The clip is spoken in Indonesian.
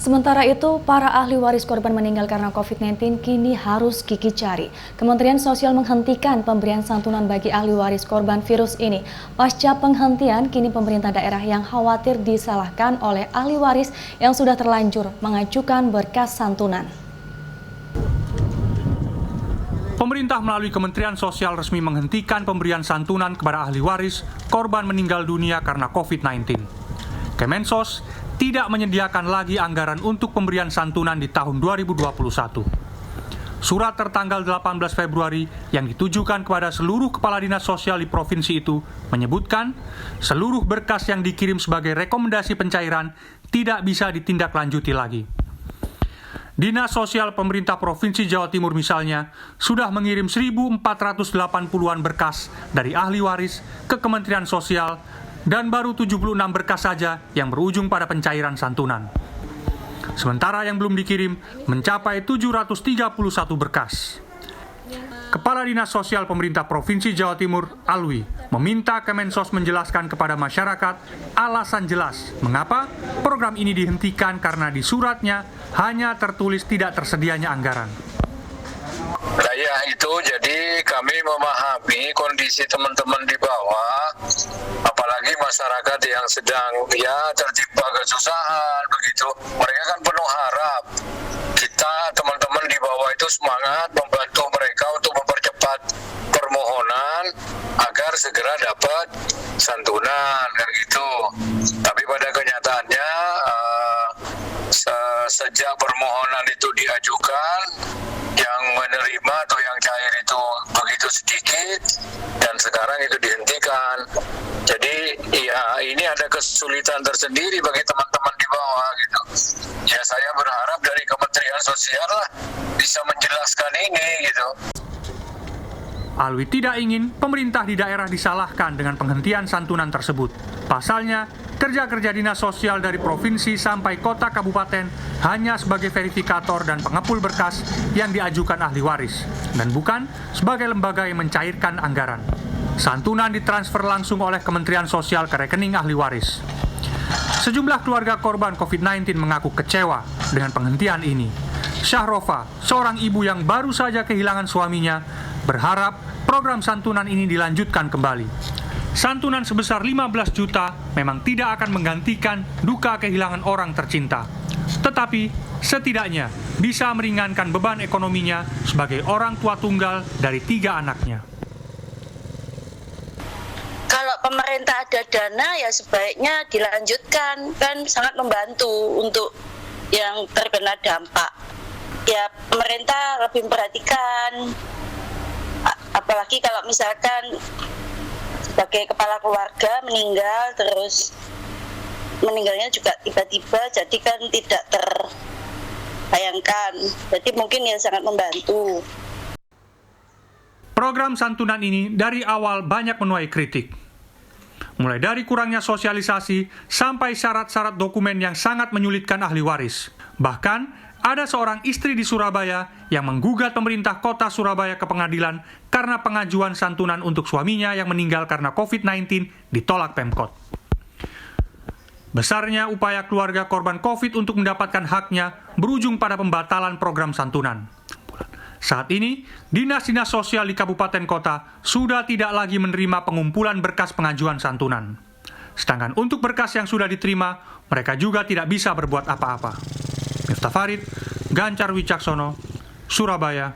Sementara itu, para ahli waris korban meninggal karena COVID-19 kini harus gigih jari. Kementerian Sosial menghentikan pemberian santunan bagi ahli waris korban virus ini. Pasca penghentian, kini pemerintah daerah yang khawatir disalahkan oleh ahli waris yang sudah terlanjur mengajukan berkas santunan. Pemerintah melalui Kementerian Sosial resmi menghentikan pemberian santunan kepada ahli waris korban meninggal dunia karena COVID-19. Kemensos tidak menyediakan lagi anggaran untuk pemberian santunan di tahun 2021. Surat tertanggal 18 Februari yang ditujukan kepada seluruh kepala dinas sosial di provinsi itu menyebutkan seluruh berkas yang dikirim sebagai rekomendasi pencairan tidak bisa ditindaklanjuti lagi. Dinas Sosial Pemerintah Provinsi Jawa Timur misalnya sudah mengirim 1.480-an berkas dari ahli waris ke Kementerian Sosial dan baru 76 berkas saja yang berujung pada pencairan santunan. Sementara yang belum dikirim mencapai 731 berkas. Kepala Dinas Sosial Pemerintah Provinsi Jawa Timur, Alwi, meminta Kemensos menjelaskan kepada masyarakat alasan jelas mengapa program ini dihentikan karena di suratnya hanya tertulis tidak tersedianya anggaran. Nah ya itu, jadi kami memahami kondisi teman-teman di bawah, apalagi masyarakat yang sedang tertimpa kesusahan begitu. Mereka kan penuh harap. Kita teman-teman di bawah itu semangat membantu mereka untuk mempercepat permohonan agar segera dapat santunan kan gitu. Tapi pada kenyataannya sejak permohonan itu diajukan, yang menerima atau yang cair itu begitu sedikit dan sekarang itu dihentikan. Jadi ya ini ada kesulitan tersendiri bagi teman-teman di bawah gitu. Ya saya berharap dari Kementerian Sosial lah bisa menjelaskan ini gitu. Alwi tidak ingin pemerintah di daerah disalahkan dengan penghentian santunan tersebut. Pasalnya, kerja-kerja dinas sosial dari provinsi sampai kota kabupaten hanya sebagai verifikator dan pengepul berkas yang diajukan ahli waris, dan bukan sebagai lembaga yang mencairkan anggaran. Santunan ditransfer langsung oleh Kementerian Sosial ke rekening ahli waris. Sejumlah keluarga korban COVID-19 mengaku kecewa dengan penghentian ini. Syahrofa, seorang ibu yang baru saja kehilangan suaminya, berharap program santunan ini dilanjutkan kembali. Santunan sebesar 15 juta memang tidak akan menggantikan duka kehilangan orang tercinta. Tetapi setidaknya bisa meringankan beban ekonominya sebagai orang tua tunggal dari 3 anaknya. Kalau pemerintah ada dana ya sebaiknya dilanjutkan, kan sangat membantu untuk yang terkena dampak. Ya pemerintah lebih memperhatikan, apalagi kalau misalkan sebagai kepala keluarga meninggal, terus meninggalnya juga tiba-tiba, jadi kan tidak terbayangkan. Jadi mungkin ya sangat membantu. Program santunan ini dari awal banyak menuai kritik. Mulai dari kurangnya sosialisasi sampai syarat-syarat dokumen yang sangat menyulitkan ahli waris. Bahkan ada seorang istri di Surabaya yang menggugat pemerintah kota Surabaya ke pengadilan karena pengajuan santunan untuk suaminya yang meninggal karena COVID-19 ditolak Pemkot. Besarnya upaya keluarga korban COVID untuk mendapatkan haknya berujung pada pembatalan program santunan. Saat ini, dinas-dinas sosial di kabupaten kota sudah tidak lagi menerima pengumpulan berkas pengajuan santunan. Sedangkan untuk berkas yang sudah diterima, mereka juga tidak bisa berbuat apa-apa. Miftah Farid, Gancar Wicaksono, Surabaya,